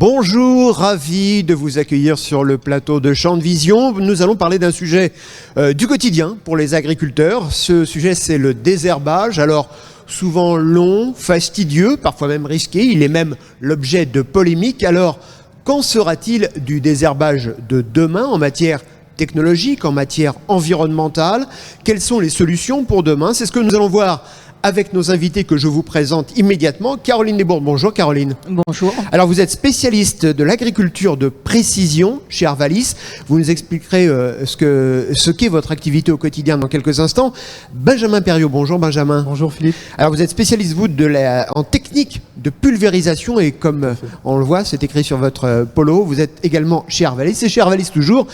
Bonjour, ravi de vous accueillir sur le plateau de Champ de Vision. Nous allons parler d'un sujet du quotidien pour les agriculteurs. Ce sujet, c'est le désherbage. Alors, souvent long, fastidieux, parfois même risqué. Il est même l'objet de polémiques. Alors, qu'en sera-t-il du désherbage de demain en matière technologique, en matière environnementale? Quelles sont les solutions pour demain? C'est ce que nous allons voir avec nos invités que je vous présente immédiatement. Caroline Desbourdes, bonjour Caroline. Bonjour. Alors vous êtes spécialiste de l'agriculture de précision chez Arvalis. Vous nous expliquerez ce qu'est votre activité au quotidien dans quelques instants. Benjamin Perriot, bonjour Benjamin. Bonjour Philippe. Alors vous êtes spécialiste vous en technique de pulvérisation et comme on le voit, c'est écrit sur votre polo, vous êtes également chez Arvalis. Et chez Arvalis toujours,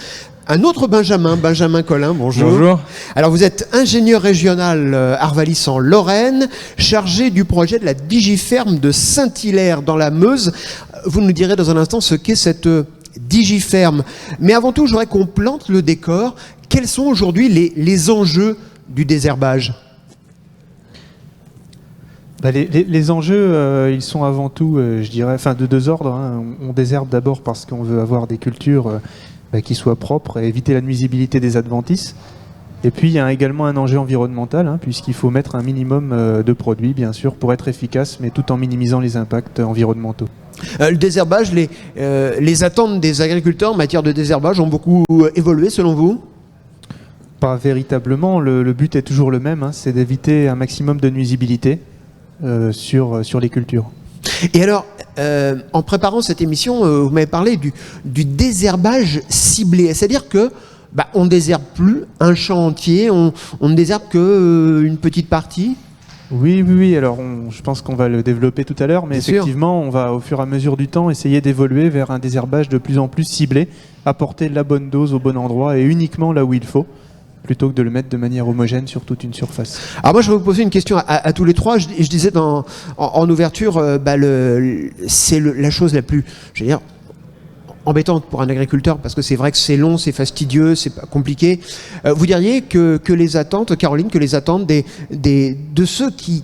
un autre Benjamin Collin, bonjour. Bonjour. Alors vous êtes ingénieur régional Arvalis en Lorraine, chargé du projet de la Digiferme de Saint-Hilaire dans la Meuse. Vous nous direz dans un instant ce qu'est cette Digiferme. Mais avant tout, je voudrais qu'on plante le décor. Quels sont aujourd'hui les enjeux du désherbage ? Les enjeux, ils sont avant tout, je dirais, de deux ordres. Hein. On désherbe d'abord parce qu'on veut avoir des cultures qui soient propres et éviter la nuisibilité des adventices. Et puis il y a également un enjeu environnemental, puisqu'il faut mettre un minimum de produits, bien sûr, pour être efficace, mais tout en minimisant les impacts environnementaux. Le désherbage, les attentes des agriculteurs en matière de désherbage ont beaucoup évolué selon vous ? Pas véritablement. Le but est toujours le même, c'est d'éviter un maximum de nuisibilité sur les cultures. Et alors, en préparant cette émission, vous m'avez parlé du désherbage ciblé. C'est-à-dire que on ne désherbe plus un champ entier, on ne désherbe qu'une petite partie. Oui. Alors, je pense qu'on va le développer tout à l'heure, mais Bien effectivement, on va au fur et à mesure du temps essayer d'évoluer vers un désherbage de plus en plus ciblé, apporter la bonne dose au bon endroit et uniquement là où il faut, plutôt que de le mettre de manière homogène sur toute une surface. Alors moi, je vais vous poser une question à tous les trois. Je disais en ouverture, c'est la chose la plus, je veux dire, embêtante pour un agriculteur, parce que c'est vrai que c'est long, c'est fastidieux, c'est pas compliqué. Vous diriez que les attentes, Caroline, que les attentes de ceux qui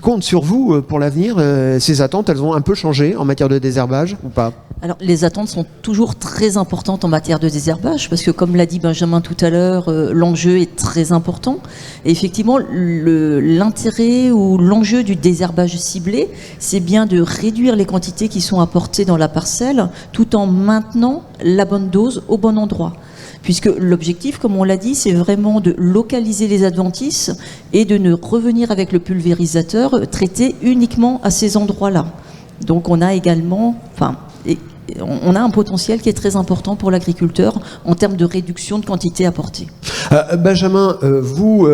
comptent sur vous pour l'avenir, ces attentes, elles ont un peu changé en matière de désherbage ou pas ? Alors, les attentes sont toujours très importantes en matière de désherbage, parce que comme l'a dit Benjamin tout à l'heure, l'enjeu est très important. Et effectivement, l'intérêt ou l'enjeu du désherbage ciblé, c'est bien de réduire les quantités qui sont apportées dans la parcelle, tout en maintenant la bonne dose au bon endroit. Puisque l'objectif, comme on l'a dit, c'est vraiment de localiser les adventices et de ne revenir avec le pulvérisateur traité uniquement à ces endroits-là. Donc on a également, on a un potentiel qui est très important pour l'agriculteur en termes de réduction de quantité apportée. Benjamin, vous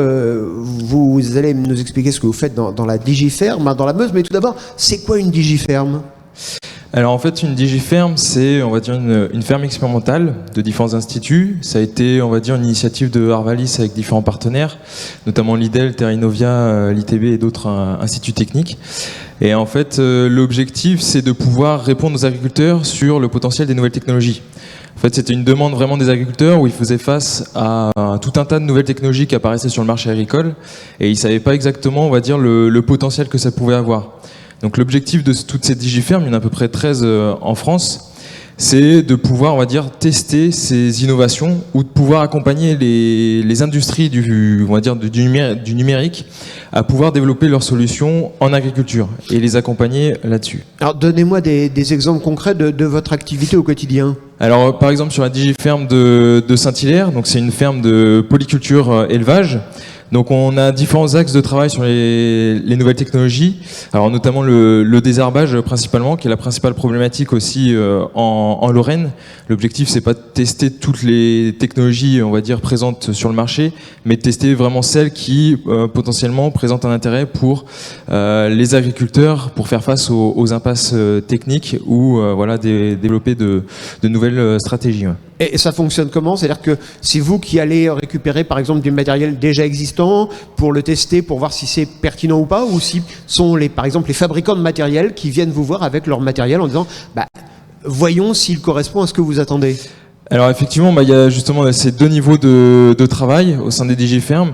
allez nous expliquer ce que vous faites dans la Digiferme, dans la Meuse, mais tout d'abord, c'est quoi une Digiferme ? Alors en fait, une Digiferme, c'est, on va dire, une ferme expérimentale de différents instituts. Ça a été, on va dire, une initiative de Arvalis avec différents partenaires, notamment l'IDEL, Terrinovia, l'ITB et d'autres instituts techniques. Et en fait, l'objectif, c'est de pouvoir répondre aux agriculteurs sur le potentiel des nouvelles technologies. En fait, c'était une demande vraiment des agriculteurs où ils faisaient face à tout un tas de nouvelles technologies qui apparaissaient sur le marché agricole et ils ne savaient pas exactement, on va dire, le potentiel que ça pouvait avoir. Donc l'objectif de toutes ces Digifermes, il y en a à peu près 13 en France, c'est de pouvoir, on va dire, tester ces innovations ou de pouvoir accompagner les industries du numérique à pouvoir développer leurs solutions en agriculture et les accompagner là-dessus. Alors donnez-moi des exemples concrets de votre activité au quotidien. Alors par exemple sur la Digiferme de Saint-Hilaire, donc c'est une ferme de polyculture élevage. Donc on a différents axes de travail sur les nouvelles technologies, alors notamment le désherbage principalement, qui est la principale problématique aussi en Lorraine. L'objectif, c'est pas de tester toutes les technologies, on va dire, présentes sur le marché, mais de tester vraiment celles qui potentiellement présentent un intérêt pour les agriculteurs, pour faire face aux impasses techniques ou développer de nouvelles stratégies. Ouais. Et ça fonctionne comment ? C'est-à-dire que c'est vous qui allez récupérer par exemple du matériel déjà existant pour le tester, pour voir si c'est pertinent ou pas, ou si sont par exemple les fabricants de matériel qui viennent vous voir avec leur matériel en disant voyons s'il correspond à ce que vous attendez. Alors effectivement, il y a justement ces deux niveaux de travail au sein des DigiFerm.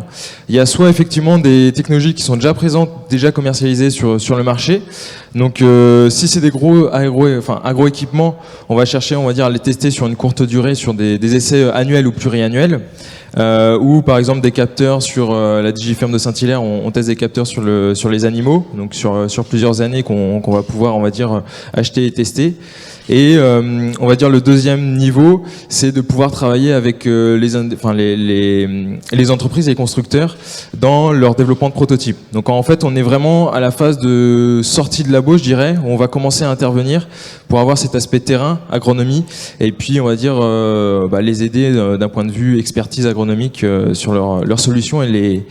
Il y a soit effectivement des technologies qui sont déjà présentes, déjà commercialisées sur le marché. Donc si c'est des gros agro-équipements, on va chercher, on va dire, à les tester sur une courte durée, sur des essais annuels ou pluriannuels. Ou par exemple des capteurs sur la DigiFerm de Saint-Hilaire, on teste des capteurs sur les animaux, donc sur plusieurs années qu'on va pouvoir, on va dire, acheter et tester. Et on va dire le deuxième niveau, c'est de pouvoir travailler avec les entreprises et les constructeurs dans leur développement de prototypes. Donc en fait, on est vraiment à la phase de sortie de labo, je dirais, où on va commencer à intervenir pour avoir cet aspect terrain, agronomie, et puis on va dire les aider d'un point de vue expertise agronomique sur leurs solutions et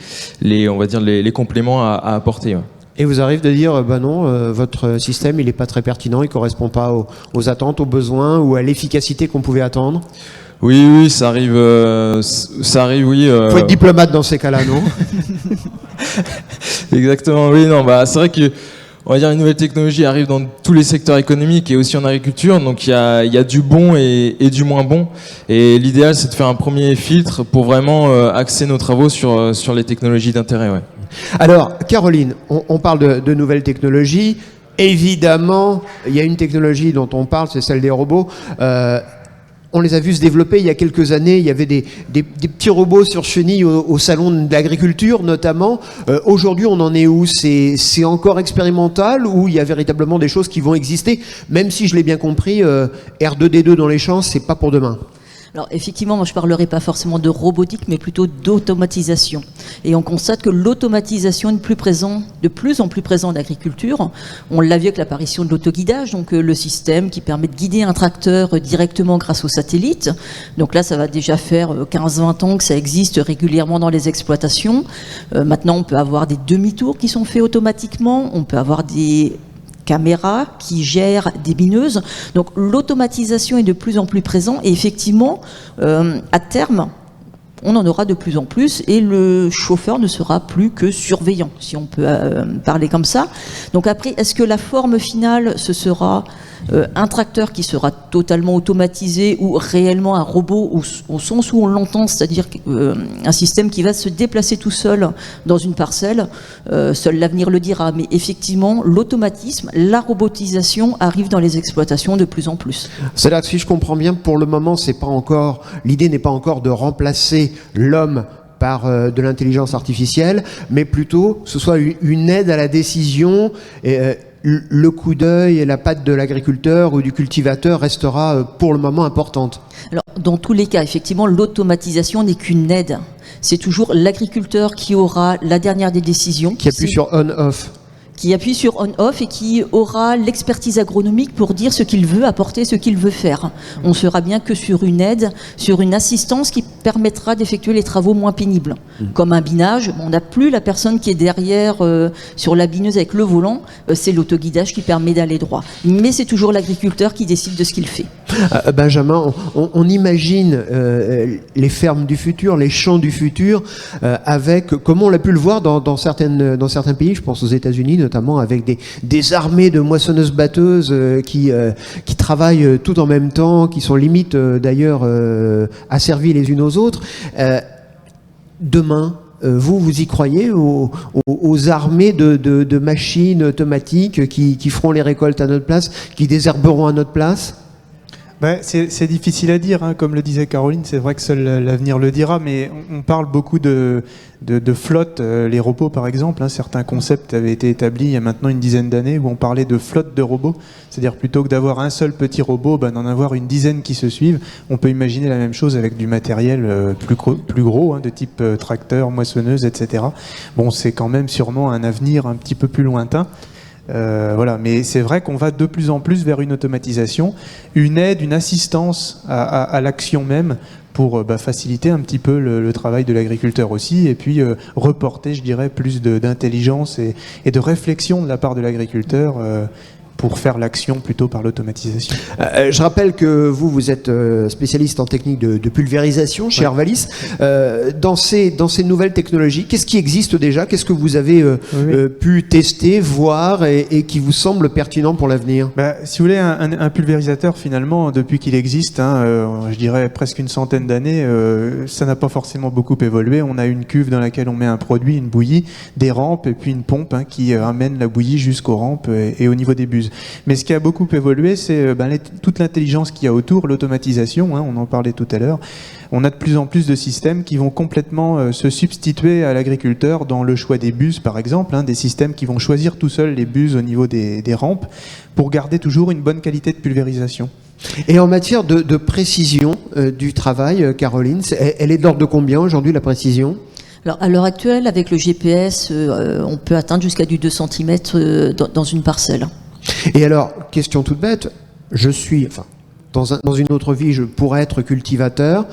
on va dire les compléments à apporter. Ouais. Et vous arrive de dire, non, votre système, il n'est pas très pertinent, il ne correspond pas aux attentes, aux besoins ou à l'efficacité qu'on pouvait attendre? Oui, ça arrive, oui. Il faut être diplomate dans ces cas-là, non? Exactement, oui, non, c'est vrai que, on va dire, une nouvelle technologie arrive dans tous les secteurs économiques et aussi en agriculture, donc il y a du bon et du moins bon. Et l'idéal, c'est de faire un premier filtre pour vraiment axer nos travaux sur les technologies d'intérêt, ouais. Alors, Caroline, on parle de nouvelles technologies. Évidemment, il y a une technologie dont on parle, c'est celle des robots. On les a vus se développer il y a quelques années. Il y avait des petits robots sur chenilles au salon de l'agriculture, notamment. Aujourd'hui, on en est où? C'est encore expérimental ou il y a véritablement des choses qui vont exister? Même si je l'ai bien compris, R2D2 dans les champs, c'est pas pour demain. Alors effectivement, moi je ne parlerai pas forcément de robotique, mais plutôt d'automatisation. Et on constate que l'automatisation est de plus en plus présente dans l'agriculture. On l'a vu avec l'apparition de l'autoguidage, donc le système qui permet de guider un tracteur directement grâce au satellite. Donc là, ça va déjà faire 15-20 ans que ça existe régulièrement dans les exploitations. Maintenant, on peut avoir des demi-tours qui sont faits automatiquement. On peut avoir des caméras qui gèrent des bineuses. Donc l'automatisation est de plus en plus présente et effectivement, à terme, on en aura de plus en plus et le chauffeur ne sera plus que surveillant, si on peut parler comme ça. Donc après, est-ce que la forme finale, ce sera un tracteur qui sera totalement automatisé ou réellement un robot au sens où on l'entend, c'est-à-dire un système qui va se déplacer tout seul dans une parcelle, seul l'avenir le dira. Mais effectivement, l'automatisme, la robotisation arrive dans les exploitations de plus en plus. C'est-à-dire que si je comprends bien, pour le moment, l'idée n'est pas encore de remplacer l'homme par de l'intelligence artificielle, mais plutôt ce soit une aide à la décision. Le coup d'œil et la patte de l'agriculteur ou du cultivateur restera pour le moment importante. Alors, dans tous les cas, effectivement, l'automatisation n'est qu'une aide. C'est toujours l'agriculteur qui aura la dernière des décisions. Qui appuie sur on-off. Qui appuie sur on-off et qui aura l'expertise agronomique pour dire ce qu'il veut apporter, ce qu'il veut faire. On sera bien que sur une aide, sur une assistance qui permettra d'effectuer les travaux moins pénibles. Comme un binage, on n'a plus la personne qui est derrière sur la bineuse avec le volant, c'est l'autoguidage qui permet d'aller droit. Mais c'est toujours l'agriculteur qui décide de ce qu'il fait. Benjamin, on imagine les fermes du futur, les champs du futur, avec, comme on l'a pu le voir dans certains pays, je pense aux États-Unis notamment, avec des armées de moissonneuses-batteuses qui travaillent tout en même temps, qui sont limite d'ailleurs asservies les unes aux autres. Demain, vous y croyez aux armées de machines automatiques qui feront les récoltes à notre place, qui désherberont à notre place? C'est difficile à dire, hein. Comme le disait Caroline, c'est vrai que seul l'avenir le dira, mais on parle beaucoup de flotte, les robots par exemple, hein. Certains concepts avaient été établis il y a maintenant une dizaine d'années où on parlait de flotte de robots, c'est-à-dire plutôt que d'avoir un seul petit robot, d'en avoir une dizaine qui se suivent. On peut imaginer la même chose avec du matériel plus gros, hein, de type tracteur, moissonneuse, etc. Bon, c'est quand même sûrement un avenir un petit peu plus lointain. Voilà, mais c'est vrai qu'on va de plus en plus vers une automatisation, une aide, une assistance à l'action même pour faciliter un petit peu le travail de l'agriculteur aussi, et puis reporter, je dirais, plus d'intelligence et de réflexion de la part de l'agriculteur pour faire l'action plutôt par l'automatisation. Je rappelle que vous êtes spécialiste en technique de pulvérisation chez Arvalis. Dans ces nouvelles technologies, qu'est-ce qui existe déjà? Qu'est-ce que vous avez pu tester, voir et qui vous semble pertinent pour l'avenir? Si vous voulez, un pulvérisateur, finalement, depuis qu'il existe, je dirais presque une centaine d'années, ça n'a pas forcément beaucoup évolué. On a une cuve dans laquelle on met un produit, une bouillie, des rampes et puis une pompe qui amène la bouillie jusqu'aux rampes et au niveau des buses. Mais ce qui a beaucoup évolué, c'est toute l'intelligence qu'il y a autour, l'automatisation, on en parlait tout à l'heure. On a de plus en plus de systèmes qui vont complètement se substituer à l'agriculteur dans le choix des buses, par exemple, des systèmes qui vont choisir tout seuls les buses au niveau des rampes pour garder toujours une bonne qualité de pulvérisation. Et en matière de précision du travail, Caroline, elle est de l'ordre de combien aujourd'hui, la précision ? Alors, à l'heure actuelle, avec le GPS, on peut atteindre jusqu'à du 2 cm dans une parcelle. Et alors, question toute bête, dans une autre vie, je pourrais être cultivateur.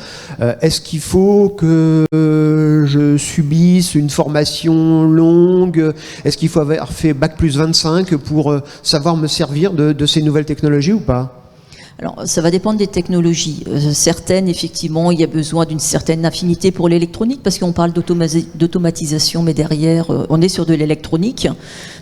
Est-ce qu'il faut que je subisse une formation longue? Est-ce qu'il faut avoir fait Bac plus 25 pour savoir me servir de ces nouvelles technologies ou pas? Alors, ça va dépendre des technologies. Certaines, effectivement, il y a besoin d'une certaine affinité pour l'électronique, parce qu'on parle d'automatisation, mais derrière, on est sur de l'électronique.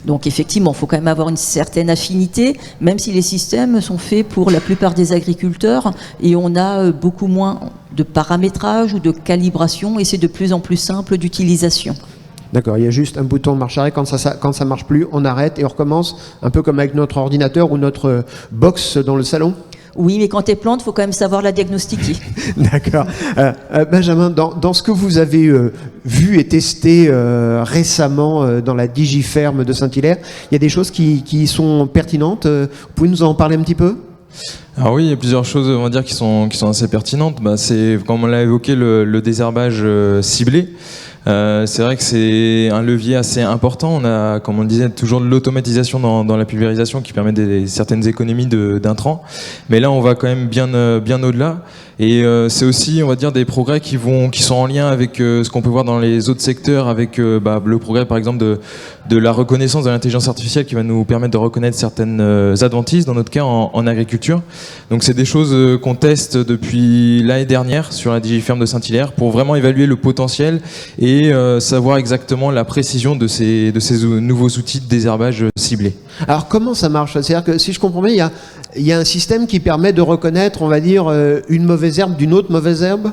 Donc, effectivement, il faut quand même avoir une certaine affinité, même si les systèmes sont faits pour la plupart des agriculteurs, et on a beaucoup moins de paramétrage ou de calibration, et c'est de plus en plus simple d'utilisation. D'accord, il y a juste un bouton de marche arrêt, quand ça marche plus, on arrête et on recommence, un peu comme avec notre ordinateur ou notre box dans le salon. Oui, mais quand tu es plante, il faut quand même savoir la diagnostiquer. D'accord. Benjamin, dans ce que vous avez vu et testé récemment dans la Digiferme de Saint-Hilaire, il y a des choses qui sont pertinentes. Vous pouvez nous en parler un petit peu ? Alors oui, il y a plusieurs choses, on va dire, qui sont assez pertinentes. C'est, comme on l'a évoqué, le désherbage ciblé. C'est vrai que c'est un levier assez important. On a, comme on le disait, toujours de l'automatisation dans la pulvérisation qui permet certaines économies d'intrants. Mais là, on va quand même bien au-delà. Et c'est aussi, on va dire, des progrès qui sont en lien avec ce qu'on peut voir dans les autres secteurs, avec le progrès, par exemple, de la reconnaissance de l'intelligence artificielle qui va nous permettre de reconnaître certaines adventices, dans notre cas en agriculture. Donc c'est des choses qu'on teste depuis l'année dernière sur la Digiferme de Saint-Hilaire pour vraiment évaluer le potentiel et savoir exactement la précision de ces nouveaux outils de désherbage ciblés. Alors comment ça marche? C'est-à-dire que si je comprends bien, il y a un système qui permet de reconnaître, on va dire, une mauvaise herbe d'une autre mauvaise herbe?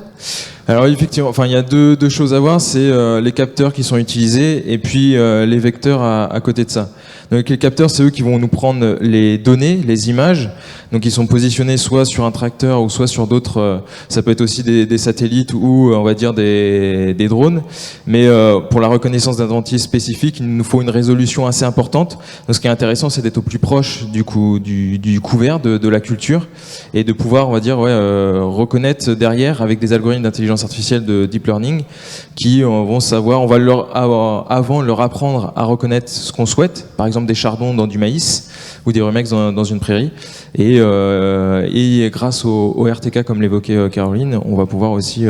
Alors effectivement, il y a deux choses à voir, c'est les capteurs qui sont utilisés et puis les vecteurs à côté de ça. Donc les capteurs, c'est eux qui vont nous prendre les données, les images. Donc ils sont positionnés soit sur un tracteur ou soit sur d'autres. Ça peut être aussi des satellites ou on va dire des drones. Mais pour la reconnaissance d'adventices spécifiques, il nous faut une résolution assez importante. Donc ce qui est intéressant, c'est d'être au plus proche du couvert de la culture et de pouvoir, on va dire, reconnaître derrière avec des algorithmes d'intelligence artificielle de deep learning qui vont savoir. On va avant leur apprendre à reconnaître ce qu'on souhaite. Par exemple des chardons dans du maïs ou des rumex dans une prairie et grâce au RTK comme l'évoquait Caroline, on va pouvoir aussi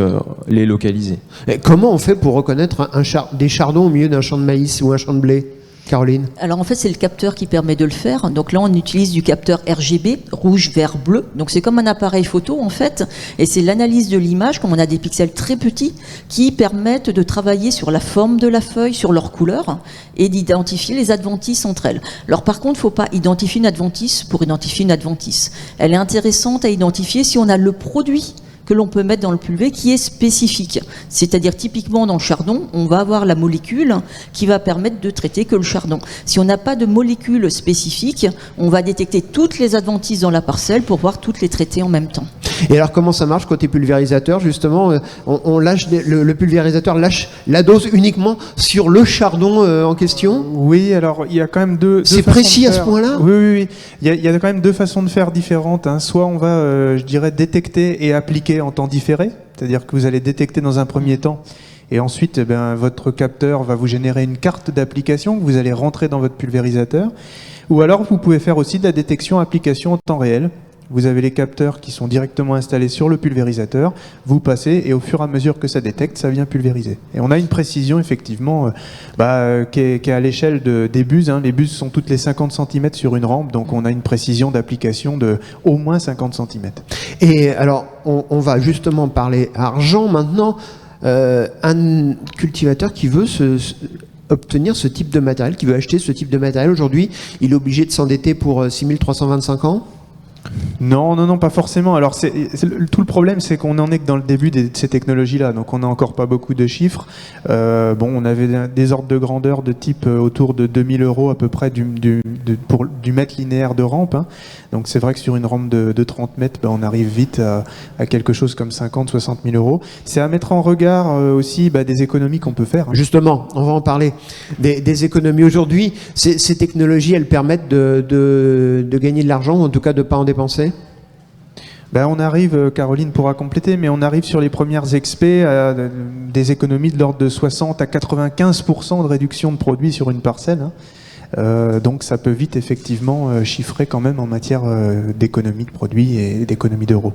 les localiser. Et comment on fait pour reconnaître des chardons au milieu d'un champ de maïs ou un champ de blé, Caroline? Alors en fait c'est le capteur qui permet de le faire. Donc là on utilise du capteur RGB, rouge, vert, bleu. Donc c'est comme un appareil photo en fait. Et c'est l'analyse de l'image, comme on a des pixels très petits, qui permettent de travailler sur la forme de la feuille, sur leur couleur, et d'identifier les adventices entre elles. Alors par contre il ne faut pas identifier une adventice pour identifier une adventice. Elle est intéressante à identifier si on a le produit que l'on peut mettre dans le pulvé qui est spécifique. C'est-à-dire typiquement dans le chardon, on va avoir la molécule qui va permettre de traiter que le chardon. Si on n'a pas de molécule spécifique, on va détecter toutes les adventices dans la parcelle pour pouvoir toutes les traiter en même temps. Et alors comment ça marche côté pulvérisateur justement? On lâche le pulvérisateur lâche la dose uniquement sur le chardon en question? Oui, alors il y a quand même deux C'est façons précis de à ce faire. point-là? Oui. Il y a quand même deux façons de faire différentes. Soit on va, je dirais, détecter et appliquer en temps différé, c'est-à-dire que vous allez détecter dans un premier temps et ensuite votre capteur va vous générer une carte d'application que vous allez rentrer dans votre pulvérisateur. Ou alors vous pouvez faire aussi de la détection application en temps réel. Vous avez les capteurs qui sont directement installés sur le pulvérisateur, vous passez et au fur et à mesure que ça détecte, ça vient pulvériser. Et on a une précision effectivement qui est à l'échelle des buses. Hein. Les buses sont toutes les 50 cm sur une rampe, donc on a une précision d'application de au moins 50 cm. Et alors, on va justement parler argent maintenant. Un cultivateur qui veut obtenir ce type de matériel, qui veut acheter ce type de matériel aujourd'hui, il est obligé de s'endetter pour 6325 ans ? Non, pas forcément. Alors, tout le problème, c'est qu'on en est que dans le début de ces technologies-là, donc on n'a encore pas beaucoup de chiffres. On avait des ordres de grandeur de type autour de 2000 € à peu près pour du mètre linéaire de rampe. Hein. Donc c'est vrai que sur une rampe de 30 mètres, on arrive vite à quelque chose comme 50-60 000 €. C'est à mettre en regard aussi des économies qu'on peut faire. Hein. Justement, on va en parler. Des économies aujourd'hui, ces technologies, elles permettent de gagner de l'argent, ou en tout cas de ne pas en dépenser ? On arrive, Caroline pourra compléter, mais on arrive sur les premières expés à des économies de l'ordre de 60 à 95% de réduction de produits sur une parcelle. Hein. Donc ça peut vite effectivement chiffrer quand même en matière d'économie de produits et d'économie d'euros.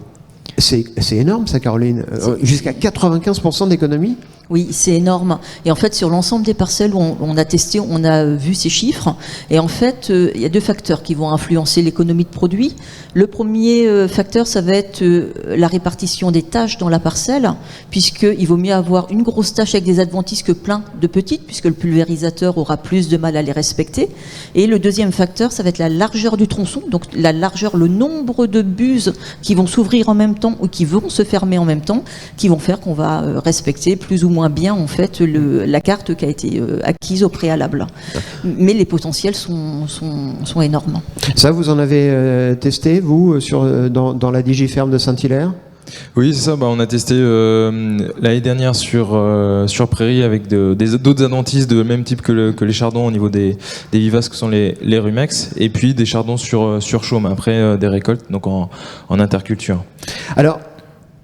C'est énorme ça, Caroline. Jusqu'à 95% d'économie ? Oui, c'est énorme. Et en fait, sur l'ensemble des parcelles où on a testé, on a vu ces chiffres. Et en fait, il y a deux facteurs qui vont influencer l'économie de produits. Le premier facteur, ça va être la répartition des tâches dans la parcelle, puisqu'il vaut mieux avoir une grosse tâche avec des adventices que plein de petites, puisque le pulvérisateur aura plus de mal à les respecter. Et le deuxième facteur, ça va être la largeur du tronçon, donc la largeur, le nombre de buses qui vont s'ouvrir en même temps ou qui vont se fermer en même temps, qui vont faire qu'on va respecter plus ou moins bien en fait la carte qui a été acquise au préalable. Mais les potentiels sont énormes. Ça, vous en avez testé, vous, dans la Digiferme de Saint-Hilaire ? Oui, c'est ça. On a testé l'année dernière sur Prairie avec d'autres adventices de même type que les chardons au niveau des vivaces que sont les rumex, et puis des chardons sur chaume après des récoltes, donc en interculture. Alors,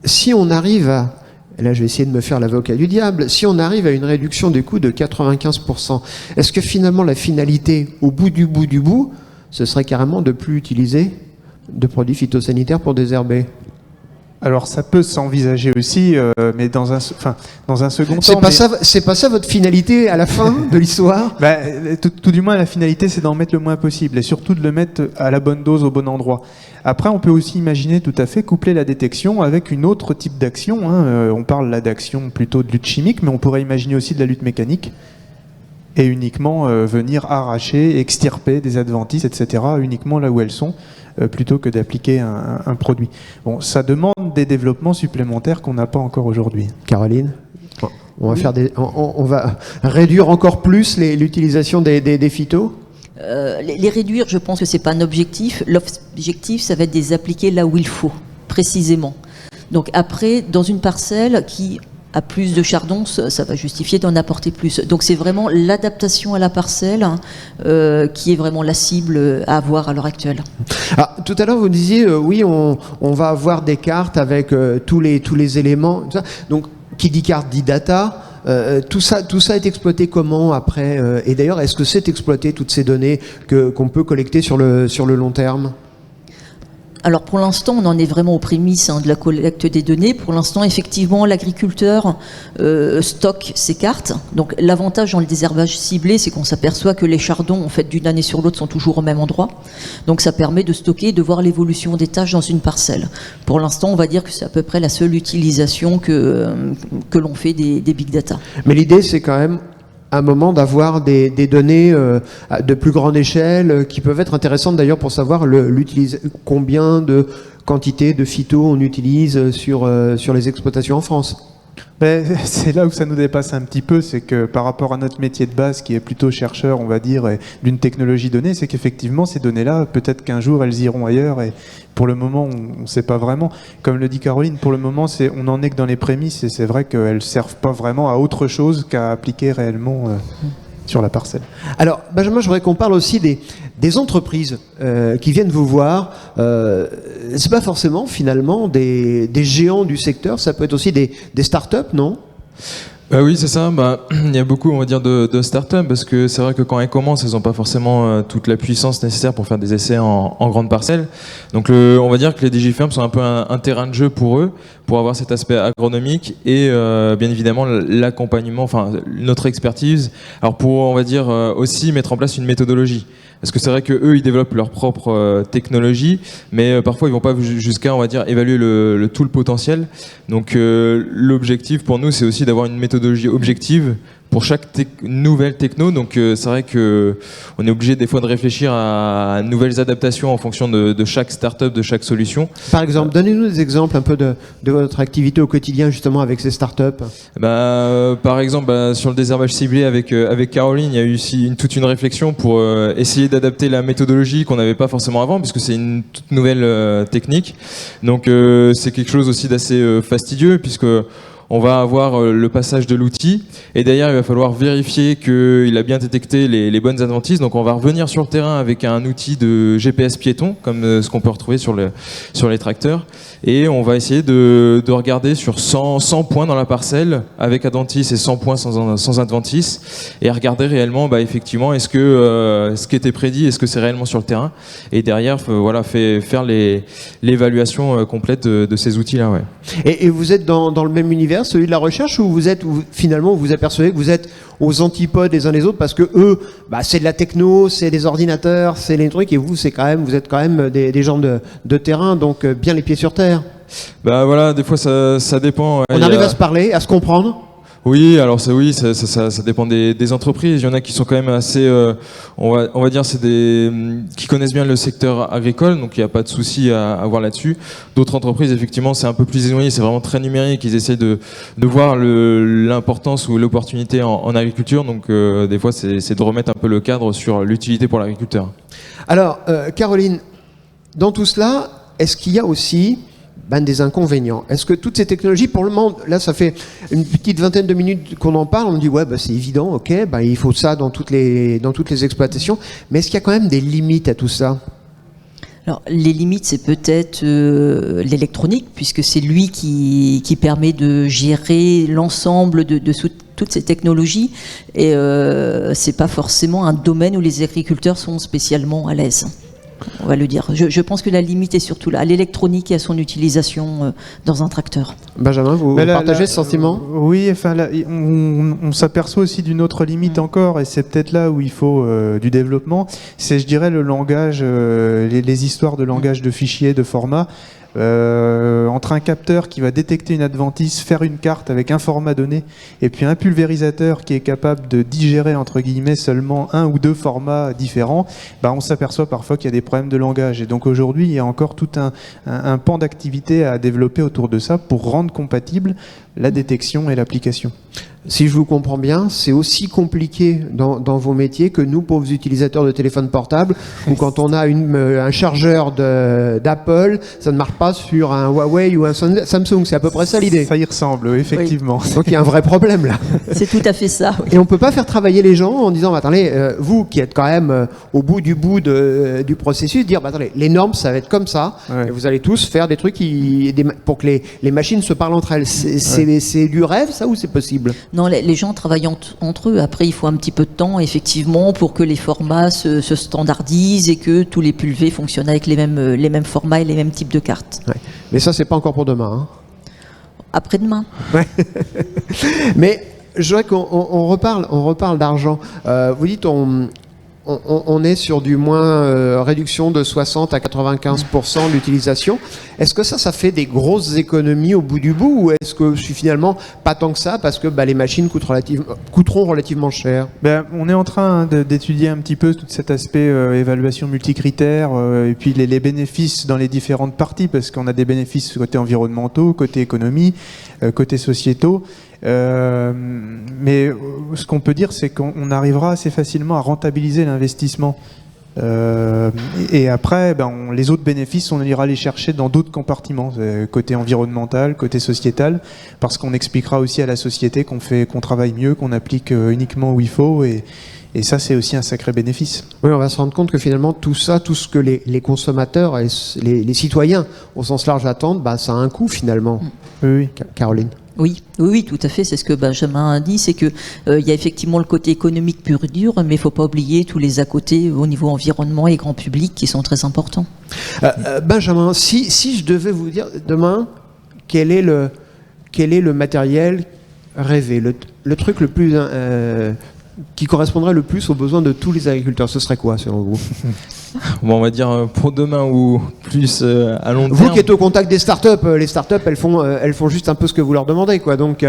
si on arrive à... Là, je vais essayer de me faire l'avocat du diable. Si on arrive à une réduction des coûts de 95%, est-ce que finalement la finalité, au bout du bout, ce serait carrément de ne plus utiliser de produits phytosanitaires pour désherber ? Alors ça peut s'envisager aussi, mais dans un second temps. C'est pas ça votre finalité à la fin de l'histoire ? Tout du moins la finalité, c'est d'en mettre le moins possible et surtout de le mettre à la bonne dose au bon endroit. Après, on peut aussi imaginer tout à fait coupler la détection avec une autre type d'action. Hein. On parle là d'action plutôt de lutte chimique, mais on pourrait imaginer aussi de la lutte mécanique et uniquement venir arracher, extirper des adventices, etc. uniquement là où elles sont. Plutôt que d'appliquer un produit. Bon, ça demande des développements supplémentaires qu'on n'a pas encore aujourd'hui. Caroline, on va réduire encore plus l'utilisation des phytos ? Les réduire, je pense que c'est pas un objectif. L'objectif, ça va être de les appliquer là où il faut, précisément. Donc après, dans une parcelle qui a plus de chardons, ça va justifier d'en apporter plus. Donc c'est vraiment l'adaptation à la parcelle qui est vraiment la cible à avoir à l'heure actuelle. Ah, tout à l'heure vous disiez oui, on va avoir des cartes avec tous les éléments. Donc qui dit carte dit data. Tout ça est exploité comment après et d'ailleurs, est-ce que c'est exploité toutes ces données qu'on peut collecter sur le long terme ? Alors pour l'instant, on en est vraiment aux prémices de la collecte des données. Pour l'instant, effectivement, l'agriculteur stocke ses cartes. Donc l'avantage dans le désherbage ciblé, c'est qu'on s'aperçoit que les chardons, en fait, d'une année sur l'autre, sont toujours au même endroit. Donc ça permet de stocker et de voir l'évolution des tâches dans une parcelle. Pour l'instant, on va dire que c'est à peu près la seule utilisation que l'on fait des big data. Mais l'idée, c'est quand même un moment d'avoir des données de plus grande échelle qui peuvent être intéressantes d'ailleurs pour savoir combien de quantité de phyto on utilise sur les exploitations en France. C'est là où ça nous dépasse un petit peu, c'est que par rapport à notre métier de base qui est plutôt chercheur, on va dire, d'une technologie donnée, c'est qu'effectivement ces données-là, peut-être qu'un jour elles iront ailleurs et pour le moment on ne sait pas vraiment. Comme le dit Caroline, pour le moment on en est que dans les prémices et c'est vrai qu'elles ne servent pas vraiment à autre chose qu'à appliquer réellement sur la parcelle. Alors Benjamin, je voudrais qu'on parle aussi des entreprises qui viennent vous voir. C'est pas forcément finalement des géants du secteur, ça peut être aussi des start-up, non ? Bah oui, c'est ça. Bah, il y a beaucoup, on va dire, de startups parce que c'est vrai que quand elles commencent, elles n'ont pas forcément toute la puissance nécessaire pour faire des essais en grande parcelle. Donc, on va dire que les DigiFerm sont un peu un terrain de jeu pour eux, pour avoir cet aspect agronomique et bien évidemment l'accompagnement, enfin notre expertise. Alors pour, on va dire, aussi mettre en place une méthodologie. Parce que c'est vrai que eux, ils développent leur propre technologie, mais parfois ils vont pas jusqu'à, on va dire, évaluer tout le potentiel. Donc l'objectif pour nous, c'est aussi d'avoir une méthodologie objective pour chaque nouvelle techno. Donc c'est vrai que on est obligé des fois de réfléchir à nouvelles adaptations en fonction de chaque start-up, de chaque solution. Par exemple, donnez-nous des exemples un peu de votre activité au quotidien justement avec ces startups. Par exemple, sur le désherbage ciblé avec Caroline, il y a eu aussi toute une réflexion pour essayer d'adapter la méthodologie qu'on n'avait pas forcément avant, puisque c'est une toute nouvelle technique. Donc c'est quelque chose aussi d'assez fastidieux, puisque on va avoir le passage de l'outil et derrière il va falloir vérifier qu'il a bien détecté les bonnes adventices. Donc on va revenir sur le terrain avec un outil de GPS piéton comme ce qu'on peut retrouver sur les tracteurs et on va essayer de regarder sur 100 points dans la parcelle avec adventice et 100 points sans adventice et regarder réellement effectivement est-ce que ce qui était prédit, est-ce que c'est réellement sur le terrain et derrière faire l'évaluation complète de ces outils-là. Ouais. Et vous êtes dans le même univers, celui de la recherche, ou finalement vous apercevez que vous êtes aux antipodes les uns des autres parce que eux, c'est de la techno, c'est des ordinateurs, c'est les trucs, et vous êtes quand même des gens de terrain, donc bien les pieds sur terre. Des fois ça dépend. On arrive à se parler, à se comprendre. Oui, alors ça dépend des entreprises. Il y en a qui sont quand même assez, on va dire, c'est qui connaissent bien le secteur agricole, donc il n'y a pas de souci à avoir là-dessus. D'autres entreprises, effectivement, c'est un peu plus éloigné, c'est vraiment très numérique. Ils essaient de voir l'importance ou l'opportunité en agriculture. Donc des fois, c'est de remettre un peu le cadre sur l'utilité pour l'agriculteur. Alors, Caroline, dans tout cela, est-ce qu'il y a aussi des inconvénients? Est-ce que toutes ces technologies, pour le moment, là ça fait une petite vingtaine de minutes qu'on en parle, on me dit c'est évident, ok, il faut ça dans toutes les exploitations, mais est-ce qu'il y a quand même des limites à tout ça? Alors, les limites, c'est peut-être l'électronique, puisque c'est lui qui permet de gérer l'ensemble de toutes ces technologies, et c'est pas forcément un domaine où les agriculteurs sont spécialement à l'aise. On va le dire. Je pense que la limite est surtout là, à l'électronique et à son utilisation dans un tracteur. Benjamin, vous partagez ce sentiment? Oui, enfin, là, on s'aperçoit aussi d'une autre limite encore, et c'est peut-être là où il faut du développement. C'est, je dirais, le langage, les histoires de langage de fichiers, de format. Entre un capteur qui va détecter une adventice, faire une carte avec un format donné, et puis un pulvérisateur qui est capable de digérer entre guillemets seulement un ou deux formats différents, on s'aperçoit parfois qu'il y a des problèmes de langage. Et donc aujourd'hui, il y a encore tout un pan d'activité à développer autour de ça pour rendre compatible la détection et l'application. Si je vous comprends bien, c'est aussi compliqué dans vos métiers que nous, pauvres utilisateurs de téléphone portable, où quand on a un chargeur d'Apple, ça ne marche pas sur un Huawei ou un Samsung. C'est à peu près ça l'idée. Ça y ressemble, oui, effectivement. Oui. Donc il y a un vrai problème là. C'est tout à fait ça. Oui. Et on peut pas faire travailler les gens en disant, attendez, vous qui êtes quand même au bout du processus, dire, attendez, les normes, ça va être comme ça, et vous allez tous faire des trucs pour que les machines se parlent entre elles. C'est du rêve, ça, ou c'est possible? Non, les gens travaillent entre eux. Après, il faut un petit peu de temps, effectivement, pour que les formats se standardisent et que tous les pulvés fonctionnent avec les mêmes formats et les mêmes types de cartes. Ouais. Mais ça, c'est pas encore pour demain. Hein. Après-demain. Ouais. Mais je voudrais qu'on reparle d'argent. Vous dites, on est sur du moins réduction de 60 à 95% d'utilisation. Est-ce que ça fait des grosses économies au bout du bout, ou est-ce que finalement pas tant que ça parce que les machines coûteront relativement cher? On est en train d'étudier un petit peu tout cet aspect évaluation multicritère et puis les bénéfices dans les différentes parties, parce qu'on a des bénéfices côté environnementaux, côté économie, côté sociétaux. Mais ce qu'on peut dire, c'est qu'on arrivera assez facilement à rentabiliser l'investissement. Et après, les autres bénéfices, on ira les chercher dans d'autres compartiments, côté environnemental, côté sociétal, parce qu'on expliquera aussi à la société qu'on travaille mieux, qu'on applique uniquement où il faut, et ça, c'est aussi un sacré bénéfice. Oui, on va se rendre compte que finalement, tout ce que les consommateurs et les citoyens, au sens large, attendent, ça a un coût finalement. Oui. Caroline. Oui, oui, oui, tout à fait. C'est ce que Benjamin a dit, c'est que il y a effectivement le côté économique pur et dur, mais il faut pas oublier tous les à côté au niveau environnement et grand public qui sont très importants. Benjamin, si je devais vous dire demain quel est le matériel rêvé, le truc le plus qui correspondrait le plus aux besoins de tous les agriculteurs, ce serait quoi selon vous? Bon, on va dire pour demain ou plus à long terme. Vous qui êtes au contact des startups, les startups elles font juste un peu ce que vous leur demandez, quoi. Donc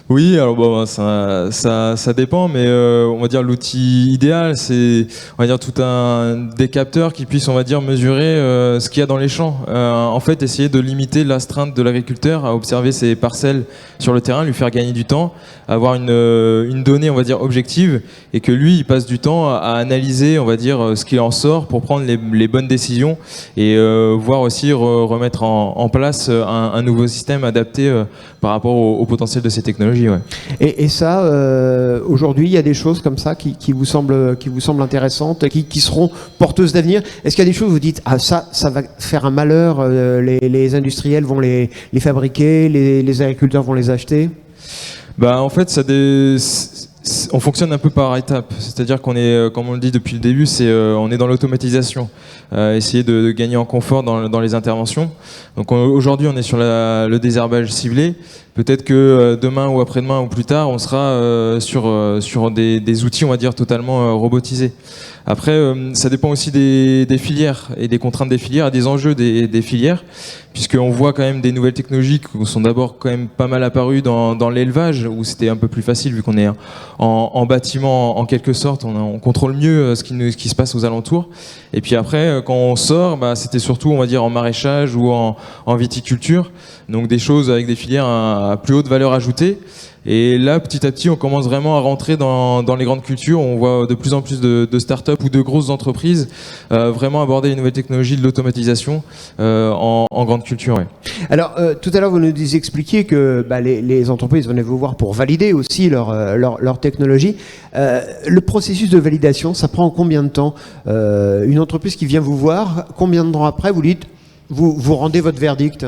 Oui, alors bon, ça dépend, mais on va dire l'outil idéal, c'est on va dire des capteurs qui puissent, on va dire, mesurer ce qu'il y a dans les champs. En fait, essayer de limiter l'astreinte de l'agriculteur à observer ses parcelles sur le terrain, lui faire gagner du temps, avoir une donnée, on va dire, objective, et que lui, il passe du temps à analyser, on va dire, ce qu'il en sort pour prendre les bonnes décisions et voir aussi remettre en place un nouveau système adapté par rapport au potentiel de ces technologies. Ouais. et ça, aujourd'hui, il y a des choses comme ça qui vous semblent intéressantes, qui seront porteuses d'avenir. Est-ce qu'il y a des choses où vous dites ça va faire un malheur, les industriels vont les fabriquer, les agriculteurs vont les acheter? En fait, on fonctionne un peu par étapes. C'est-à-dire qu'on est, comme on le dit depuis le début, on est dans l'automatisation. Essayer de gagner en confort dans les interventions. Donc aujourd'hui, on est sur le désherbage ciblé. Peut-être que demain ou après-demain ou plus tard, on sera sur des outils, on va dire, totalement robotisés. Après, ça dépend aussi des filières et des contraintes des filières et des enjeux des filières, puisqu'on voit quand même des nouvelles technologies qui sont d'abord quand même pas mal apparues dans l'élevage, où c'était un peu plus facile vu qu'on est en bâtiment en quelque sorte, on contrôle mieux ce qui se passe aux alentours. Et puis après, quand on sort, c'était surtout, on va dire, en maraîchage ou en viticulture, donc des choses avec des filières à plus haute valeur ajoutée. Et là, petit à petit, on commence vraiment à rentrer dans les grandes cultures. On voit de plus en plus de startups ou de grosses entreprises vraiment aborder les nouvelles technologies de l'automatisation en grande culture. Ouais. Alors, tout à l'heure, vous nous expliquiez que les entreprises venaient vous voir pour valider aussi leur technologie. Le processus de validation, ça prend combien de temps? Une entreprise qui vient vous voir, combien de temps après vous dites, vous rendez votre verdict?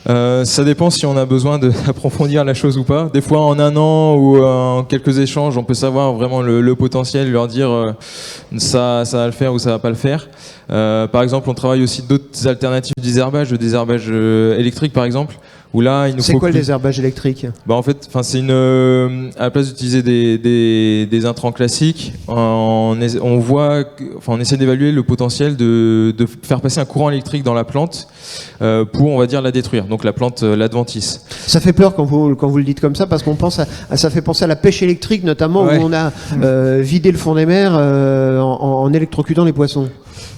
Ça dépend si on a besoin d'approfondir la chose ou pas. Des fois, en un an ou en quelques échanges, on peut savoir vraiment le potentiel, leur dire ça va le faire ou ça va pas le faire. Par exemple, on travaille aussi d'autres alternatives du désherbage, le désherbage électrique par exemple. Où là, il nous faut. C'est quoi le désherbage électrique? En fait, c'est à la place d'utiliser des intrants classiques, on essaie d'évaluer le potentiel de faire passer un courant électrique dans la plante pour, on va dire, la détruire. Donc la plante l'adventice. Ça fait peur quand vous le dites comme ça, parce qu'on pense ça fait penser à la pêche électrique notamment, ouais. Où on a vidé le fond des mers en électrocutant les poissons.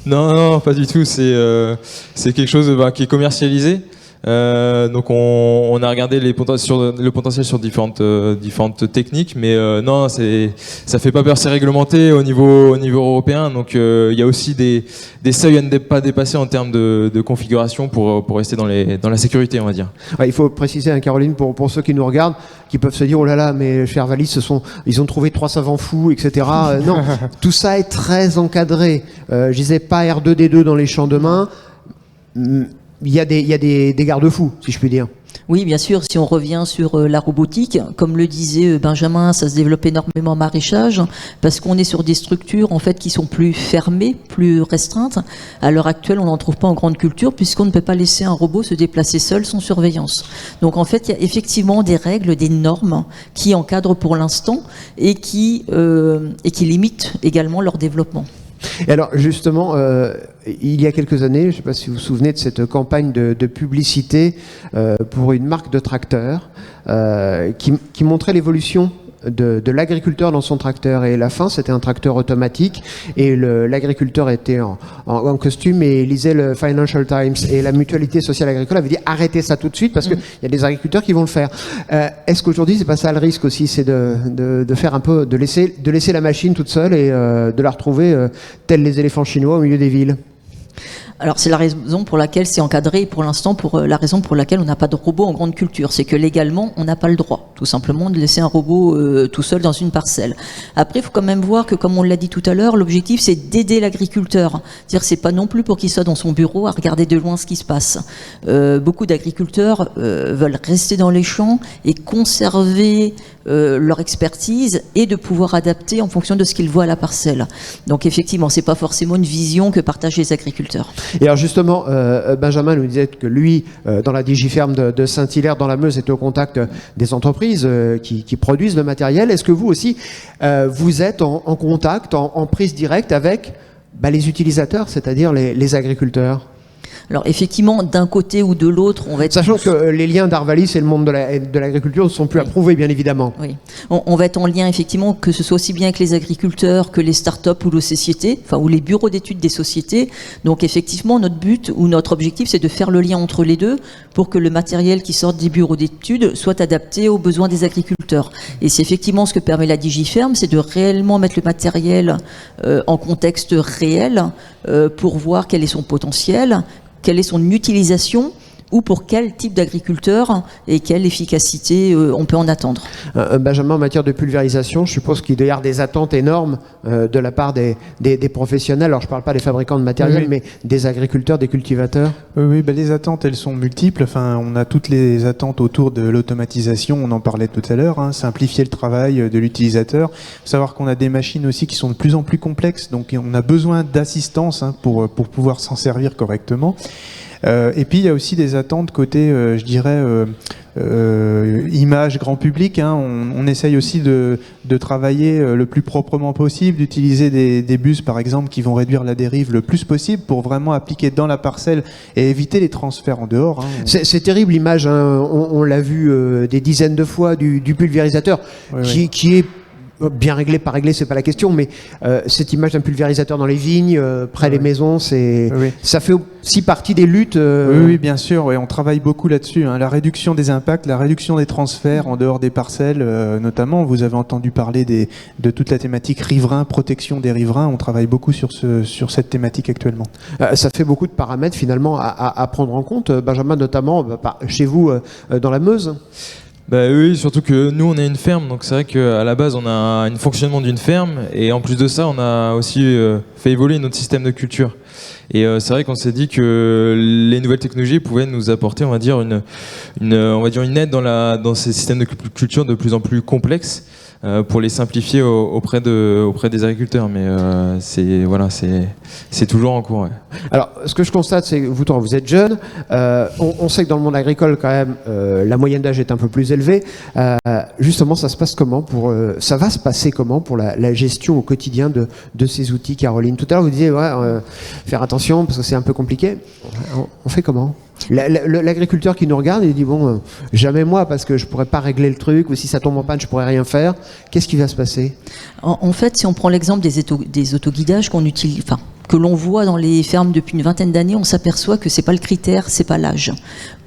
Non, pas du tout. C'est quelque chose qui est commercialisé. Donc on a regardé le potentiel sur différentes techniques, mais non, ça fait pas peur, c'est réglementé au niveau européen, donc il y a aussi des seuils à ne pas dépasser en termes de configuration pour rester dans la sécurité, on va dire. Ouais, il faut préciser, Caroline, pour ceux qui nous regardent, qui peuvent se dire oh là là, mais chez Arvalis, ils ont trouvé 3 savants fous, etc. Non, tout ça est très encadré. Je disais pas R2D2 dans les champs de main. Il y a des garde-fous, si je puis dire. Oui, bien sûr, si on revient sur la robotique, comme le disait Benjamin, ça se développe énormément en maraîchage, parce qu'on est sur des structures en fait qui sont plus fermées, plus restreintes. À l'heure actuelle, on n'en trouve pas en grande culture, puisqu'on ne peut pas laisser un robot se déplacer seul sans surveillance. Donc en fait, il y a effectivement des règles, des normes qui encadrent pour l'instant et qui limitent également leur développement. Et alors justement, il y a quelques années, je ne sais pas si vous vous souvenez de cette campagne de publicité pour une marque de tracteur qui montrait l'évolution de l'agriculteur dans son tracteur, et la fin c'était un tracteur automatique et l'agriculteur était en costume et lisait le Financial Times, et la mutualité sociale agricole avait dit arrêtez ça tout de suite parce qu'il y a des agriculteurs qui vont le faire. Est-ce qu'aujourd'hui c'est pas ça le risque aussi, c'est de faire un peu, de laisser la machine toute seule et de la retrouver telle les éléphants chinois au milieu des villes? Alors c'est la raison pour laquelle c'est encadré, et pour l'instant la raison pour laquelle on n'a pas de robot en grande culture, c'est que légalement on n'a pas le droit, tout simplement, de laisser un robot tout seul dans une parcelle. Après, il faut quand même voir que, comme on l'a dit tout à l'heure, l'objectif c'est d'aider l'agriculteur. C'est-à-dire, c'est pas non plus pour qu'il soit dans son bureau à regarder de loin ce qui se passe. Beaucoup d'agriculteurs veulent rester dans les champs et conserver leur expertise et de pouvoir adapter en fonction de ce qu'ils voient à la parcelle. Donc effectivement, c'est pas forcément une vision que partagent les agriculteurs. Et alors justement, Benjamin nous disait que lui, dans la Digiferme de Saint-Hilaire, dans la Meuse, était au contact des entreprises qui produisent le matériel. Est-ce que vous aussi, vous êtes en contact, en prise directe avec les utilisateurs, c'est-à-dire les agriculteurs? Alors effectivement, d'un côté ou de l'autre, on va être... Sachant que les liens d'Arvalis et le monde de l'agriculture ne sont plus à prouver, bien évidemment. Oui, on va être en lien, effectivement, que ce soit aussi bien avec les agriculteurs que les start-up ou les sociétés, ou les bureaux d'études des sociétés. Donc effectivement, notre but ou notre objectif, c'est de faire le lien entre les deux pour que le matériel qui sort des bureaux d'études soit adapté aux besoins des agriculteurs. Et c'est effectivement ce que permet la Digiferme, c'est de réellement mettre le matériel en contexte réel pour voir quel est son potentiel, quelle est son utilisation ou pour quel type d'agriculteur et quelle efficacité on peut en attendre. Benjamin, en matière de pulvérisation, je suppose qu'il doit y avoir des attentes énormes de la part des professionnels. Alors je ne parle pas des fabricants de matériel, mais des agriculteurs, des cultivateurs. Oui, les attentes, elles sont multiples. On a toutes les attentes autour de l'automatisation, on en parlait tout à l'heure, simplifier le travail de l'utilisateur. Il faut savoir qu'on a des machines aussi qui sont de plus en plus complexes, donc on a besoin d'assistance pour pouvoir s'en servir correctement. Et puis il y a aussi des attentes côté, je dirais, image grand public. On essaye aussi de travailler le plus proprement possible, d'utiliser des bus par exemple qui vont réduire la dérive le plus possible pour vraiment appliquer dans la parcelle et éviter les transferts en dehors. C'est terrible l'image, on l'a vu des dizaines de fois du pulvérisateur qui est bien réglé, pas réglé, c'est pas la question, mais cette image d'un pulvérisateur dans les vignes, près des maisons, ça fait aussi partie des luttes. Oui, bien sûr, on travaille beaucoup là-dessus. La réduction des impacts, la réduction des transferts en dehors des parcelles, notamment. Vous avez entendu parler de toute la thématique riverain, protection des riverains. On travaille beaucoup sur cette thématique actuellement. Ça fait beaucoup de paramètres finalement à prendre en compte, Benjamin, notamment chez vous dans la Meuse. Oui, surtout que nous on est une ferme, donc c'est vrai qu'à la base on a un fonctionnement d'une ferme et en plus de ça on a aussi fait évoluer notre système de culture. Et c'est vrai qu'on s'est dit que les nouvelles technologies pouvaient nous apporter, on va dire, une aide dans ces systèmes de culture de plus en plus complexes pour les simplifier auprès des agriculteurs. Mais c'est toujours en cours. Ouais. Alors, ce que je constate, c'est que vous êtes jeune. On sait que dans le monde agricole, quand même, la moyenne d'âge est un peu plus élevée. Justement, ça va se passer comment pour la gestion au quotidien de ces outils, Caroline? Tout à l'heure, vous disiez, faire attention parce que c'est un peu compliqué. On fait comment? L'agriculteur qui nous regarde, il dit bon, jamais moi parce que je pourrais pas régler le truc, ou si ça tombe en panne, je pourrais rien faire. Qu'est-ce qui va se passer? En fait, si on prend l'exemple des autoguidages qu'on utilise, que l'on voit dans les fermes depuis une vingtaine d'années, on s'aperçoit que c'est pas le critère, c'est pas l'âge.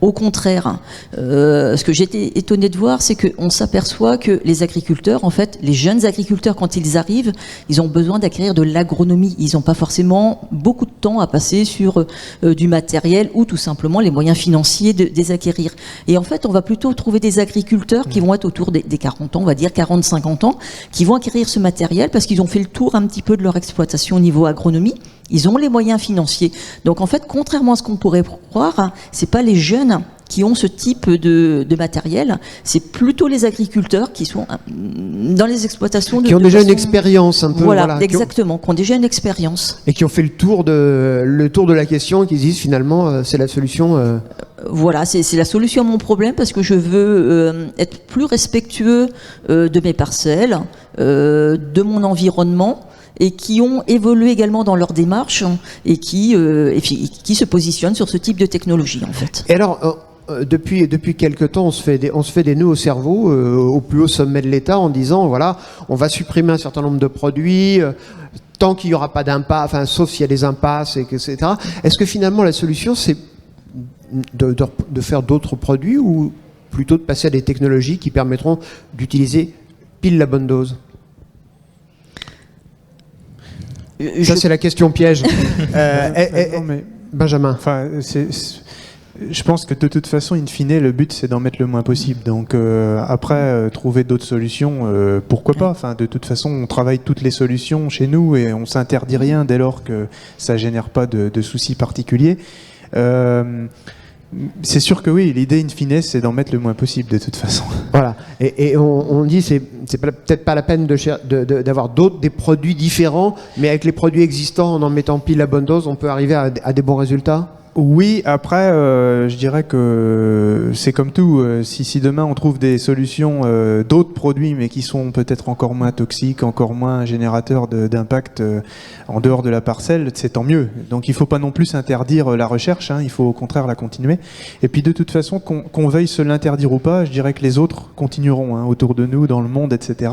Au contraire, ce que j'ai été étonné de voir, c'est qu'on s'aperçoit que les agriculteurs, en fait, les jeunes agriculteurs, quand ils arrivent, ils ont besoin d'acquérir de l'agronomie. Ils n'ont pas forcément beaucoup de temps à passer sur du matériel ou tout simplement les moyens financiers de les acquérir. Et en fait, on va plutôt trouver des agriculteurs qui vont être autour des 40 ans, on va dire 40-50 ans, qui vont acquérir ce matériel parce qu'ils ont fait le tour un petit peu de leur exploitation au niveau agronomie. Ils ont les moyens financiers. Donc en fait, contrairement à ce qu'on pourrait croire, c'est pas les jeunes qui ont ce type de matériel, c'est plutôt les agriculteurs qui sont dans les exploitations qui ont déjà une expérience un peu. Voilà, exactement, qui ont déjà une expérience. Et qui ont fait le tour de la question et qui se disent finalement c'est la solution. Voilà, c'est la solution à mon problème parce que je veux être plus respectueux de mes parcelles, de mon environnement, et qui ont évolué également dans leur démarche et qui se positionnent sur ce type de technologie en fait. Et alors, depuis quelque temps, on se fait des nœuds au cerveau au plus haut sommet de l'État en disant voilà, on va supprimer un certain nombre de produits. Tant qu'il n'y aura pas d'impasse, sauf s'il y a des impasses, etc. Est-ce que finalement la solution c'est de faire d'autres produits ou plutôt de passer à des technologies qui permettront d'utiliser pile la bonne dose? Ça, c'est la question piège. Benjamin. Enfin, je pense que de toute façon, in fine, le but c'est d'en mettre le moins possible. Donc après, trouver d'autres solutions, pourquoi pas. Enfin, de toute façon, on travaille toutes les solutions chez nous et on s'interdit rien dès lors que ça génère pas de soucis particuliers. C'est sûr que oui, l'idée in fine, c'est d'en mettre le moins possible de toute façon. Voilà. Et on dit c'est peut-être pas la peine d'avoir des produits différents, mais avec les produits existants, en mettant pile la bonne dose, on peut arriver à des bons résultats. Oui, après, je dirais que c'est comme tout. Si demain on trouve des solutions, d'autres produits, mais qui sont peut-être encore moins toxiques, encore moins générateurs d'impact en dehors de la parcelle, c'est tant mieux. Donc il ne faut pas non plus s'interdire la recherche, hein, il faut au contraire la continuer. Et puis de toute façon, qu'on veuille se l'interdire ou pas, je dirais que les autres continueront hein, autour de nous, dans le monde, etc.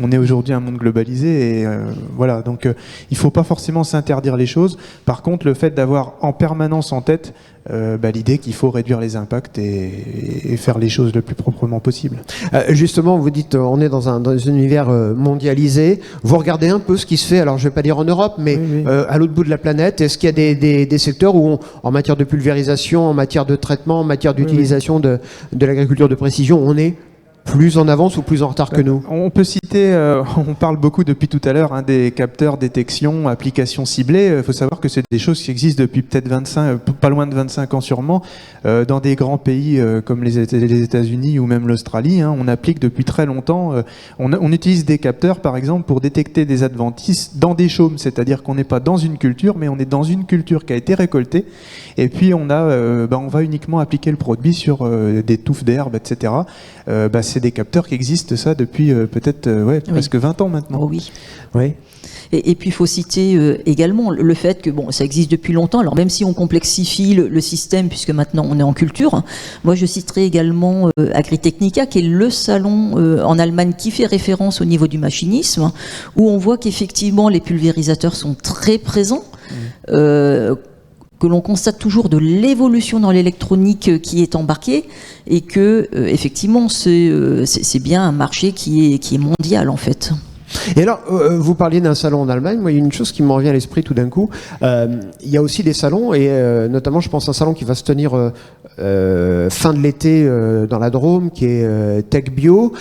On est aujourd'hui un monde globalisé et voilà. Donc il ne faut pas forcément s'interdire les choses. Par contre, le fait d'avoir en permanence en tête l'idée qu'il faut réduire les impacts et faire les choses le plus proprement possible. Justement, vous dites on est dans un univers mondialisé. Vous regardez un peu ce qui se fait, alors je ne vais pas dire en Europe, mais oui. À l'autre bout de la planète. Est-ce qu'il y a des secteurs où, en matière de pulvérisation, en matière de traitement, en matière d'utilisation de l'agriculture de précision, on est plus en avance ou plus en retard que nous? On peut citer, on parle beaucoup depuis tout à l'heure hein, des capteurs détection, applications ciblées. Il faut savoir que c'est des choses qui existent depuis peut-être pas loin de 25 ans sûrement, dans des grands pays comme les États-Unis ou même l'Australie. Hein, on applique depuis très longtemps. On utilise des capteurs, par exemple, pour détecter des adventices dans des chaumes, c'est-à-dire qu'on n'est pas dans une culture, mais on est dans une culture qui a été récoltée. Et puis on va uniquement appliquer le produit sur des touffes d'herbe, etc. C'est des capteurs qui existent ça depuis peut-être presque 20 ans maintenant. Oh oui. Oui. Et puis il faut citer également le fait que ça existe depuis longtemps. Alors même si on complexifie le système, puisque maintenant on est en culture, moi je citerai également Agritechnica, qui est le salon en Allemagne qui fait référence au niveau du machinisme, où on voit qu'effectivement les pulvérisateurs sont très présents. Que l'on constate toujours de l'évolution dans l'électronique qui est embarquée et que effectivement c'est bien un marché qui est mondial en fait. Et alors, vous parliez d'un salon en Allemagne. Moi, il y a une chose qui me revient à l'esprit tout d'un coup. Il y a aussi des salons, et notamment, je pense à un salon qui va se tenir fin de l'été dans la Drôme, qui est Tech Bio.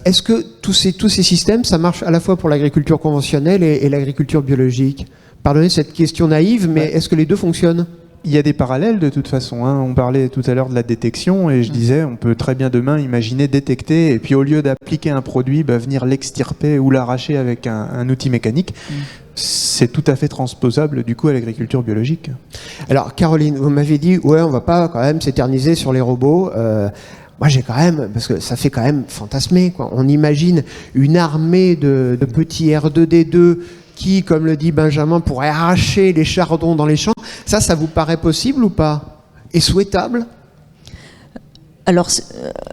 Est-ce que tous ces systèmes, ça marche à la fois pour l'agriculture conventionnelle et l'agriculture biologique? Pardonnez cette question naïve, mais est-ce que les deux fonctionnent? Il y a des parallèles de toute façon. Hein. On parlait tout à l'heure de la détection et je disais, on peut très bien demain imaginer détecter et puis au lieu d'appliquer un produit, venir l'extirper ou l'arracher avec un outil mécanique. C'est tout à fait transposable du coup à l'agriculture biologique. Alors Caroline, vous m'avez dit, on va pas quand même s'éterniser sur les robots. Moi, j'ai quand même, parce que ça fait quand même fantasmer, quoi. On imagine une armée de petits R2D2 qui, comme le dit Benjamin, pourrait arracher les chardons dans les champs. Ça vous paraît possible ou pas? Et souhaitable? Alors,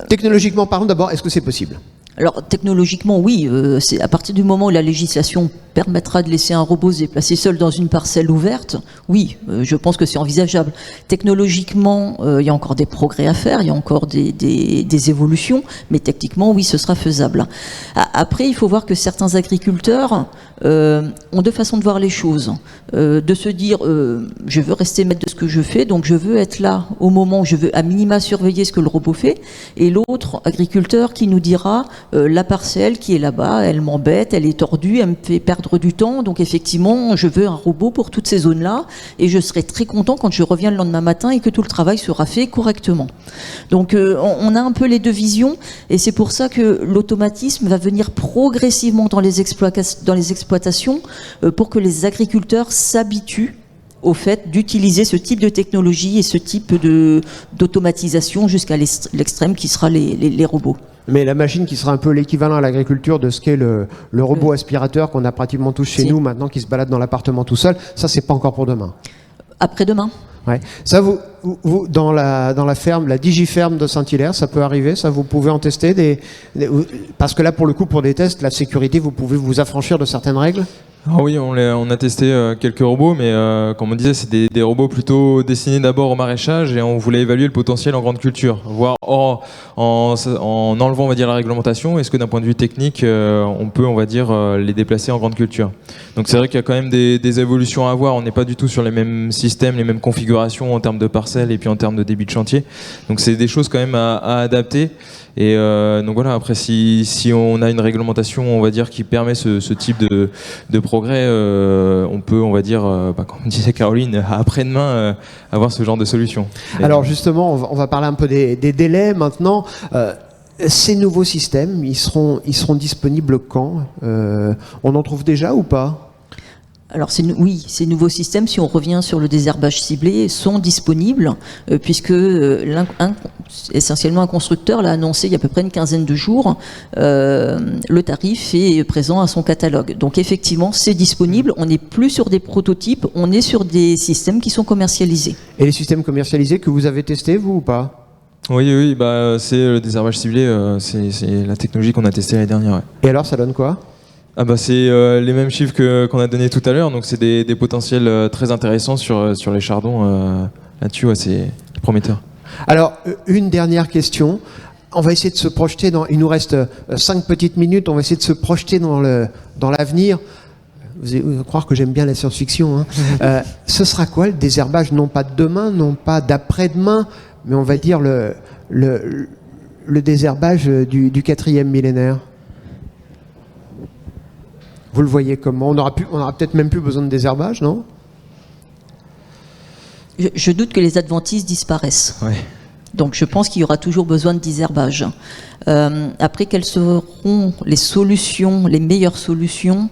technologiquement parlant, d'abord, est-ce que c'est possible? Alors, technologiquement, oui. C'est à partir du moment où la législation permettra de laisser un robot se déplacer seul dans une parcelle ouverte, oui, je pense que c'est envisageable. Technologiquement, il y a encore des progrès à faire, il y a encore des évolutions, mais techniquement, oui, ce sera faisable. Après, il faut voir que certains agriculteurs ont deux façons de voir les choses. De se dire, je veux rester maître de ce que je fais, donc je veux être là au moment où je veux à minima surveiller ce que le robot fait, et l'autre agriculteur qui nous dira, la parcelle qui est là-bas, elle m'embête, elle est tordue, elle me fait perdre du temps, donc effectivement, je veux un robot pour toutes ces zones-là, et je serai très content quand je reviens le lendemain matin et que tout le travail sera fait correctement. Donc on a un peu les deux visions, et c'est pour ça que l'automatisme va venir progressivement dans les exploitations pour que les agriculteurs s'habituent au fait d'utiliser ce type de technologie et ce type d'automatisation jusqu'à l'extrême qui sera les robots. Mais la machine qui sera un peu l'équivalent à l'agriculture de ce qu'est le robot aspirateur qu'on a pratiquement tous chez nous maintenant, qui se balade dans l'appartement tout seul, ça c'est pas encore pour demain. Après-demain. Ouais. Ça, vous dans la ferme, la Digiferme de Saint-Hilaire, ça peut arriver, ça vous pouvez en tester parce que là pour le coup pour des tests, la sécurité, vous pouvez vous affranchir de certaines règles? Ah oui, on a testé quelques robots, mais comme on disait, c'est des robots plutôt destinés d'abord au maraîchage et on voulait évaluer le potentiel en grande culture, voir en enlevant, on va dire, la réglementation, est-ce que d'un point de vue technique, on peut, on va dire, les déplacer en grande culture. Donc c'est vrai qu'il y a quand même des évolutions à avoir, on n'est pas du tout sur les mêmes systèmes, les mêmes configurations en termes de parcelles et puis en termes de débit de chantier. Donc c'est des choses quand même à adapter. Et donc voilà, après si on a une réglementation, on va dire, qui permet ce type de progrès, on peut, on va dire, comme disait Caroline, après-demain avoir ce genre de solution. Alors justement, on va parler un peu des délais maintenant. Ces nouveaux systèmes, ils seront disponibles quand? On en trouve déjà ou pas? Alors oui, ces nouveaux systèmes, si on revient sur le désherbage ciblé, sont disponibles puisque essentiellement un constructeur l'a annoncé il y a à peu près une quinzaine de jours. Le tarif est présent à son catalogue. Donc effectivement, c'est disponible. On n'est plus sur des prototypes, on est sur des systèmes qui sont commercialisés. Et les systèmes commercialisés que vous avez testés, vous ou pas? Oui, c'est le désherbage ciblé, c'est la technologie qu'on a testée l'année dernière. Ouais. Et alors, ça donne quoi? Ah bah c'est les mêmes chiffres qu'on a donnés tout à l'heure, donc c'est des potentiels très intéressants sur les chardons. Là-dessus, ouais, c'est prometteur. Alors, une dernière question. On va essayer de se projeter il nous reste 5 petites minutes, on va essayer de se projeter dans l'avenir. Vous allez croire que j'aime bien la science-fiction. Hein. Ce sera quoi le désherbage? Non pas de demain, non pas d'après-demain, mais on va dire le désherbage du 4e millénaire. Vous le voyez comment? On aura peut-être même plus besoin de désherbage, non? Je doute que les adventices disparaissent. Ouais. Donc je pense qu'il y aura toujours besoin de désherbage. Après, quelles seront les solutions, les meilleures solutions?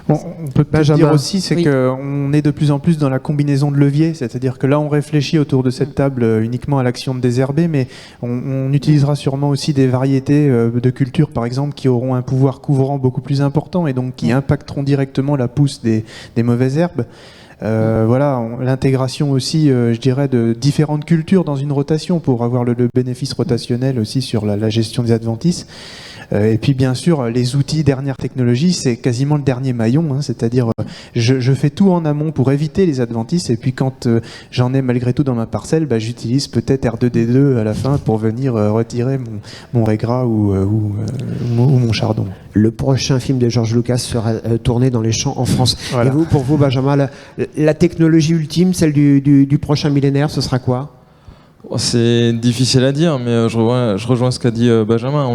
On peut peut-être dire aussi, c'est qu'on est de plus en plus dans la combinaison de leviers, c'est-à-dire que là on réfléchit autour de cette table uniquement à l'action de désherber, mais on utilisera sûrement aussi des variétés de cultures par exemple qui auront un pouvoir couvrant beaucoup plus important et donc qui impacteront directement la pousse des mauvaises herbes. Voilà, l'intégration aussi, je dirais, de différentes cultures dans une rotation pour avoir le bénéfice rotationnel aussi sur la gestion des adventices. Et puis bien sûr, les outils dernière technologie, c'est quasiment le dernier maillon, hein, c'est-à-dire je fais tout en amont pour éviter les adventices et puis quand j'en ai malgré tout dans ma parcelle, j'utilise peut-être R2D2 à la fin pour venir retirer mon régras ou mon chardon. Le prochain film de George Lucas sera tourné dans les champs en France. Voilà. Et pour vous, Benjamin, la technologie ultime, celle du prochain millénaire, ce sera quoi? C'est difficile à dire, mais je rejoins ce qu'a dit Benjamin.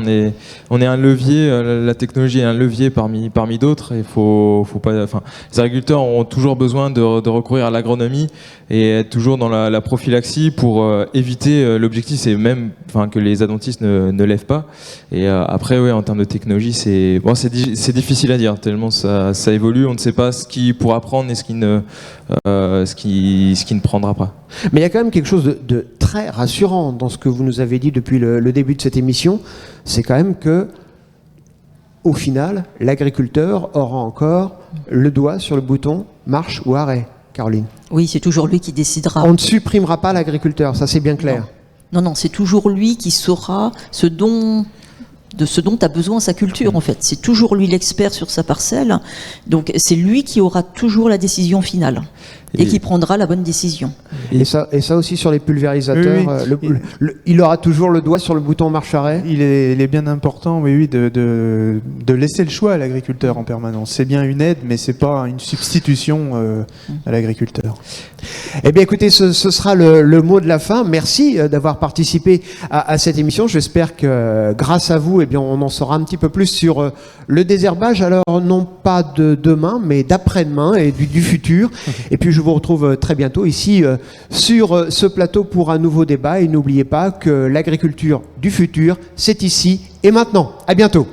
On est un levier, la technologie est un levier parmi d'autres. Il faut pas. Enfin, les agriculteurs ont toujours besoin de recourir à l'agronomie et être toujours dans la prophylaxie pour éviter. L'objectif, c'est même, que les adventistes ne lèvent pas. Et après, ouais, en termes de technologie, c'est difficile à dire tellement ça évolue. On ne sait pas ce qui pourra prendre et ce qui ne prendra pas. Mais il y a quand même quelque chose de très rassurant dans ce que vous nous avez dit depuis le début de cette émission. C'est quand même que, au final, l'agriculteur aura encore le doigt sur le bouton marche ou arrêt. Caroline? Oui, c'est toujours lui qui décidera. On ne supprimera pas l'agriculteur, ça c'est bien clair. Non, c'est toujours lui qui saura ce dont a besoin sa culture en fait. C'est toujours lui l'expert sur sa parcelle. Donc c'est lui qui aura toujours la décision finale et qui prendra la bonne décision. Et ça aussi sur les pulvérisateurs, oui. Il aura toujours le doigt sur le bouton marche-arrêt. Il est bien important, oui, de laisser le choix à l'agriculteur en permanence. C'est bien une aide, mais c'est pas une substitution à l'agriculteur. Eh bien écoutez, ce sera le mot de la fin. Merci d'avoir participé à cette émission. J'espère que grâce à vous, on en saura un petit peu plus sur le désherbage. Alors non pas de demain, mais d'après-demain et du futur. Et puis je vous retrouve très bientôt ici sur ce plateau pour un nouveau débat. Et n'oubliez pas que l'agriculture du futur, c'est ici et maintenant. À bientôt.